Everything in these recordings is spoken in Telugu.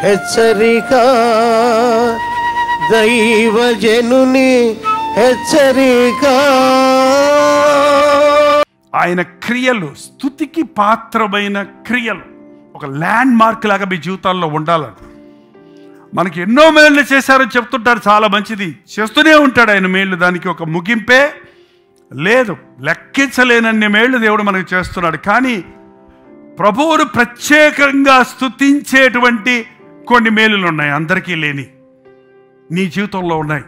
హెచ్చరిక, దైవజనుని హెచ్చరిక. ఆయన క్రియలు స్తుతికి పాత్రమైన క్రియలు ఒక ల్యాండ్ మార్క్ లాగా మీ జీవితాల్లో ఉండాలని. మనకి ఎన్నో మేళ్ళు చేశారని చెప్తుంటారు, చాలా మంచిది, చేస్తూనే ఉంటాడు ఆయన మేళ్ళు. దానికి ఒక ముగింపే లేదు, లెక్కించలేనన్ని మేళ్ళు దేవుడు మనకు చేస్తున్నాడు. కానీ ప్రభువును ప్రత్యేకంగా స్తుతించేటువంటి కొన్ని మేలులు ఉన్నాయి, అందరికీ లేని నీ జీవితంలో ఉన్నాయి.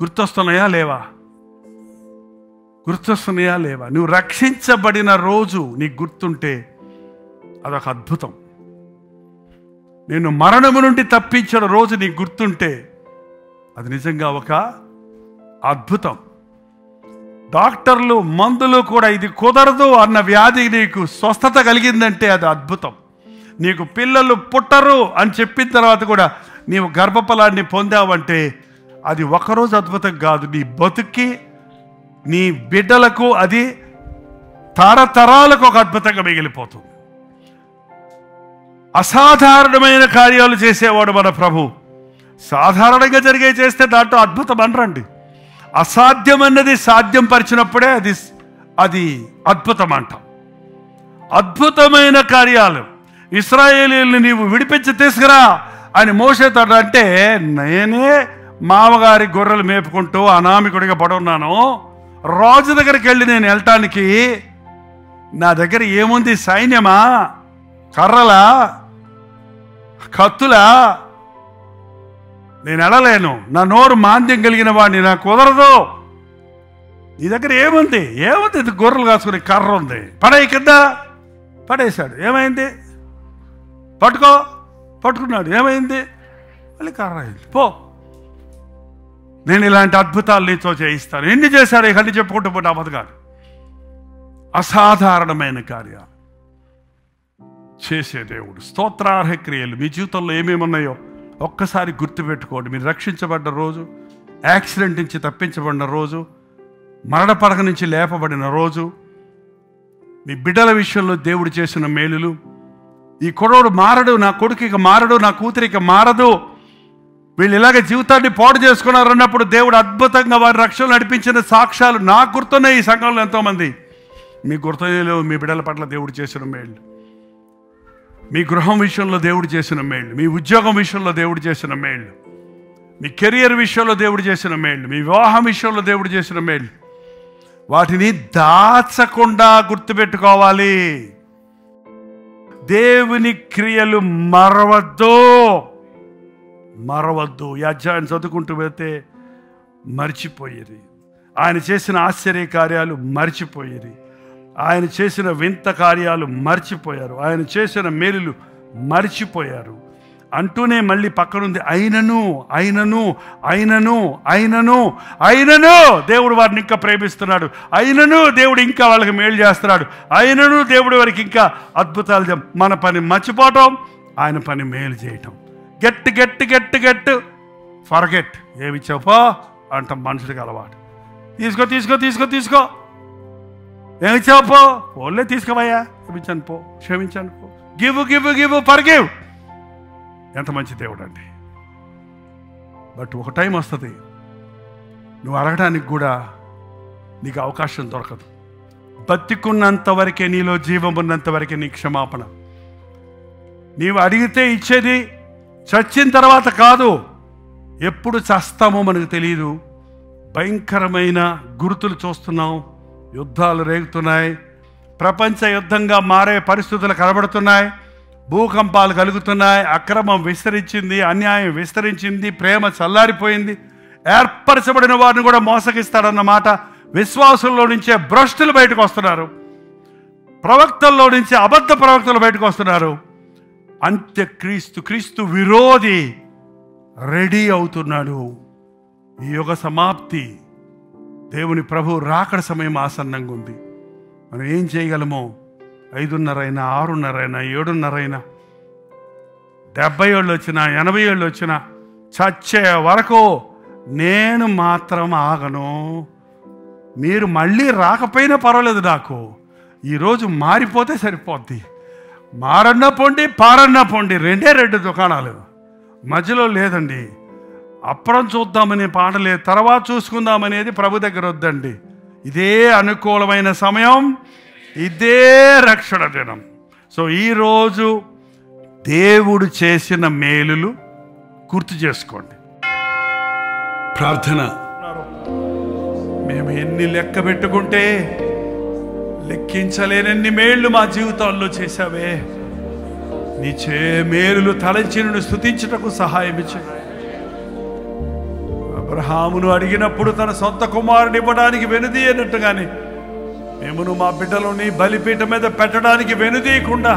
గుర్తొస్తున్నాయా లేవా? గుర్తొస్తున్నాయా లేవా? నువ్వు రక్షించబడిన రోజు నీకు గుర్తుంటే అదొక అద్భుతం. నేను మరణము నుండి తప్పించిన రోజు నీకు గుర్తుంటే అది నిజంగా ఒక అద్భుతం. డాక్టర్లు మందులు కూడా ఇది కుదరదు అన్న వ్యాధి నీకు స్వస్థత కలిగిందంటే అది అద్భుతం. నీకు పిల్లలు పుట్టరు అని చెప్పిన తర్వాత కూడా నీవు గర్భఫలాన్ని పొందావంటే అది ఒకరోజు అద్భుతం కాదు, నీ బతుక్కి నీ బిడ్డలకు అది తరతరాలకు ఒక అద్భుతంగా మిగిలిపోతుంది. అసాధారణమైన కార్యాలు చేసేవాడు మన ప్రభు. సాధారణంగా జరిగే చేస్తే దాంట్లో అద్భుతం అనరండి. అసాధ్యమన్నది సాధ్యం పరిచినప్పుడే అది అద్భుతం అంటాం. అద్భుతమైన కార్యాలు. ఇశ్రాయేలీయుల్ని నీవు విడిపించి తీసుకురా అని మోషేతో అంటే, నేనే మామగారి గొర్రెలు మేపుకుంటూ అనామికుడిగా పడున్నాను, రాజు దగ్గరికి వెళ్ళి నేను వెళ్ళటానికి నా దగ్గర ఏముంది? సైన్యమా? కర్రలా? కత్తులా? నేను వెళ్ళలేను. నా నోరు మాంద్యం కలిగిన వాడిని, నాకు కుదరదు. నీ దగ్గర ఏముంది? ఇది గొర్రెలు కాసుకునే కర్ర ఉంది, పడే కింద. పడేశాడు. ఏమైంది? పట్టుకున్నాడు. ఏమైంది? మళ్ళీ కర్ర అయింది. పో, నేను ఇలాంటి అద్భుతాలు నీతో చేయిస్తాను. ఎన్ని చేశాడు ఇవన్నీ చెప్పుకుంటూ పోతే అబద్ధకాలు. అసాధారణమైన కార్యాలు చేసే దేవుడు. స్తోత్రార్హ క్రియలు మీ జీవితంలో ఏమేమి ఉన్నాయో ఒక్కసారి గుర్తుపెట్టుకోండి. మీరు రక్షించబడ్డ రోజు, యాక్సిడెంట్ నుంచి తప్పించబడిన రోజు, మరణ పడక నుంచి లేపబడిన రోజు, మీ బిడ్డల విషయంలో దేవుడు చేసిన మేలులు. ఈ కొడుకు మారడు, నా కొడుకు ఇక మారడు, నా కూతురిక మారదు, వీళ్ళు ఇలాగ జీవితాన్ని పాడు చేసుకున్నారు అన్నప్పుడు దేవుడు అద్భుతంగా వారి రక్షణ నడిపించిన సాక్ష్యాలు నాకు గుర్తున్నాయి. ఈ సంఘంలో ఎంతోమంది మీకు గుర్తులేవు. మీ బిడ్డల పట్ల దేవుడు చేసిన మేళ్ళు, మీ గృహం విషయంలో దేవుడు చేసిన మేళ్ళు, మీ ఉద్యోగం విషయంలో దేవుడు చేసిన మేళ్ళు, మీ కెరియర్ విషయంలో దేవుడు చేసిన మేళ్ళు, మీ వివాహం విషయంలో దేవుడు చేసిన మేళ్ళు. వాటిని దాచకుండా గుర్తుపెట్టుకోవాలి. దేవుని క్రియలు మరవద్దు. ఈ అధ్యాయం చదువుకుంటూ వెళ్తే మర్చిపోయేది. ఆయన చేసిన ఆశ్చర్య కార్యాలు మర్చిపోయేది. ఆయన చేసిన వింత కార్యాలు మర్చిపోయారు. ఆయన చేసిన మేలులు మర్చిపోయారు. అంటూనే మళ్ళీ పక్కనుంది అయినను దేవుడు వారిని ఇంకా ప్రేమిస్తున్నాడు. అయినను దేవుడు ఇంకా వాళ్ళకి మేలు చేస్తున్నాడు. అయినను దేవుడు వారికి ఇంకా అద్భుతాలు. మన పని మర్చిపోవటం, ఆయన పని మేలు చేయటం. Get forget. ఏమి చెప్పో అంటాం మనుషుడికి అలవాటు. తీసుకో ఏమి చెప్పో, పోలే తీసుకోవయ్యా, క్షమించాను పో. Give forgive. ఎంత మంచి దేవుడు అండి. బట్ ఒక టైం వస్తుంది, నువ్వు అడగడానికి కూడా నీకు అవకాశం దొరకదు. బతికున్నంత వరకే, నీలో జీవం ఉన్నంత వరకే నీ క్షమాపణ. నీవు అడిగితే ఇచ్చేది చచ్చిన తర్వాత కాదు. ఎప్పుడు చస్తామో మనకు తెలియదు. భయంకరమైన గుర్తులు చూస్తున్నాం. యుద్ధాలు రేగుతున్నాయి, ప్రపంచ యుద్ధంగా మారే పరిస్థితులు కనబడుతున్నాయి, భూకంపాలు కలుగుతున్నాయి, అక్రమం విస్తరించింది, అన్యాయం విస్తరించింది, ప్రేమ చల్లారిపోయింది. ఏర్పరచబడిన వారిని కూడా మోసగిస్తాడన్నమాట. విశ్వాసుల్లో నుంచే భ్రష్టులు బయటకు వస్తున్నారు, ప్రవక్తల్లో నుంచి అబద్ధ ప్రవక్తలు బయటకు వస్తున్నారు. క్రీస్తు విరోధి రెడీ అవుతున్నాడు. ఈ యుగ సమాప్తి, దేవుని ప్రభు రాకడ సమయం ఆసన్నంగా ఉంది. మనం ఏం చేయగలమో 5:30 అయినా 6:30 అయినా 7:30 అయినా 70 ఏళ్ళు వచ్చినా 80 ఏళ్ళు వచ్చినా చచ్చే వరకు నేను మాత్రం ఆగను. మీరు మళ్ళీ రాకపోయినా పర్వాలేదు, నాకు ఈరోజు మారిపోతే సరిపోద్ది. మారన్న పొండి పారన్న పొండి, రెండు దుకాణాలు, మధ్యలో లేదండి. అప్పుడం చూద్దామనే పాట లేదు, తర్వాత చూసుకుందామనేది ప్రభు దగ్గర వద్దండి. ఇదే అనుకూలమైన సమయం, ఇదే రక్షణ దినం. సో ఈరోజు దేవుడు చేసిన మేలులు గుర్తు చేసుకోండి. ప్రార్థన. మేము ఎన్ని లెక్క పెట్టుకుంటే లెక్కించలేనన్ని మేళ్లు మా జీవితాల్లో చేశావే. నీ మేలులు తలంచి నిన్ను స్తుతించుటకు సహాయం ఇచ్చే. అబ్రహామును అడిగినప్పుడు తన సొంత కుమారుని ఇవ్వడానికి వెనుదీయనట్టుగానే మేమును మా బిడ్డలు నీ బలిపీఠం మీద పెట్టడానికి వెనుదీయకుండా,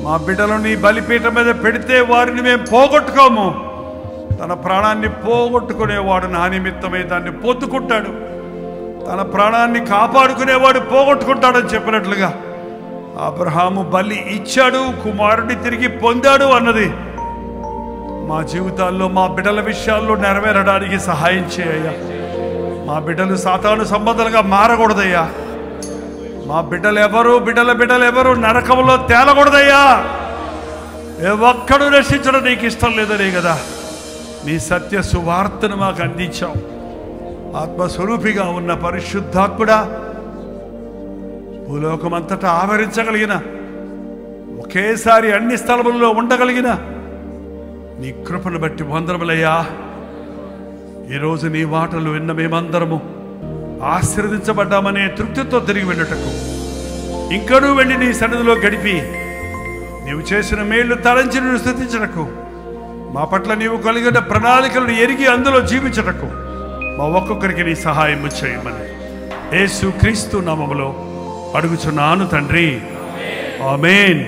మా బిడ్డలు నీ బలిపీఠం మీద పెడితే వారిని మేము పోగొట్టుకోము. తన ప్రాణాన్ని పోగొట్టుకునేవాడు నా నిమిత్తమై దాన్ని పొద్దుకుంటాడు, తన ప్రాణాన్ని కాపాడుకునేవాడు పోగొట్టుకుంటాడని చెప్పినట్లుగా అబ్రహాము బలి ఇచ్చాడు, కుమారుడిని తిరిగి పొందాడు అన్నది మా జీవితాల్లో మా బిడ్డల విషయాల్లో నెరవేరడానికి సహాయం చేయయ్యా. మా బిడ్డలు సాతాను సంబంధాలుగా మారకూడదయ్యా. మా బిడ్డలు ఎవరు నరకంలో తేలకూడదయ్యా. ఏ ఒక్కడు రక్షించడం నీకు ఇష్టం లేదనే కదా నీ సత్య సువార్తను మాకు అందించావు. ఆత్మస్వరూపిగా ఉన్న పరిశుద్ధాత్ముడా, భూలోకమంతటా ఆవరించగలిగిన, ఒకేసారి అన్ని స్థలములలో ఉండగలిగిన నీ కృపను బట్టి వందనములయ్యా. ఈరోజు నీ మాటలు విన్న మేమందరము ఆశీర్వదించబడ్డామనే తృప్తితో తిరిగి వెళ్ళటకు, ఇంకనూ వెళ్ళి నీ సన్నిధిలో గడిపి నీవు చేసిన మేళ్లు తలంచి నిన్ను స్తుతించటకు, మా పట్ల నీవు కలిగిన ప్రణాళికలను ఎరిగి అందులో జీవించటకు మా ఒక్కొక్కరికి నీ సహాయం చేయమని యేసు క్రీస్తు నామములో అడుగుచున్నాను తండ్రి, ఆమేన్.